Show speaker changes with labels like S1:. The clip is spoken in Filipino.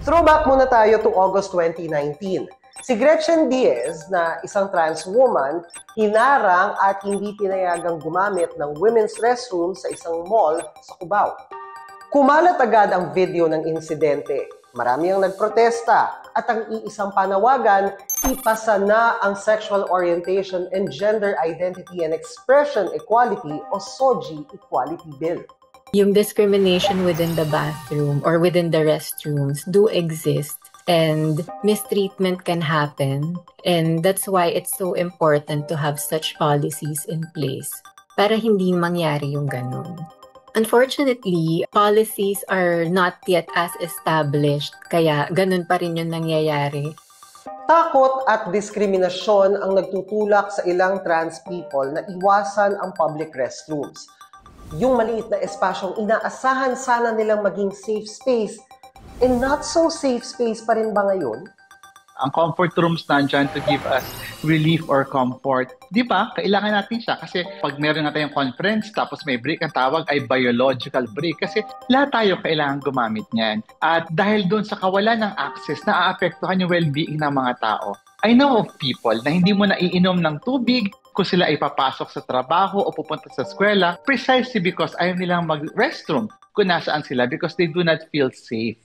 S1: Throwback muna tayo to August 2019. Si Gretchen Diaz, na isang trans woman, hinarang at hindi pinayagang gumamit ng women's restroom sa isang mall sa Cubao. Kumalat agad ang video ng insidente. Marami ang nagprotesta at ang iisang panawagan, ipasa na ang Sexual Orientation and Gender Identity and Expression Equality o SOGI Equality Bill.
S2: Yung discrimination within the bathroom or within the restrooms do exist and mistreatment can happen, and that's why it's so important to have such policies in place para hindi mangyari yung ganun. Unfortunately, policies are not yet as established, kaya ganun pa rin yung nangyayari.
S1: Takot at diskriminasyon ang nagtutulak sa ilang trans people na iwasan ang public restrooms. Yung maliit na espasyong inaasahan sana nilang maging safe space, and not so safe space pa rin ba ngayon?
S3: Ang comfort rooms nandyan to give us relief or comfort. Di ba? Kailangan natin siya kasi pag meron na tayong conference tapos may break, ang tawag ay biological break kasi lahat tayo kailangan gumamit niyan. At dahil doon sa kawalan ng access, naaapektuhan yung well-being ng mga tao. I know of people na hindi mo naiinom ng tubig kung sila ay papasok sa trabaho o pupunta sa eskwela precisely because ayaw nilang mag-restroom kung nasaan sila because they do not feel safe.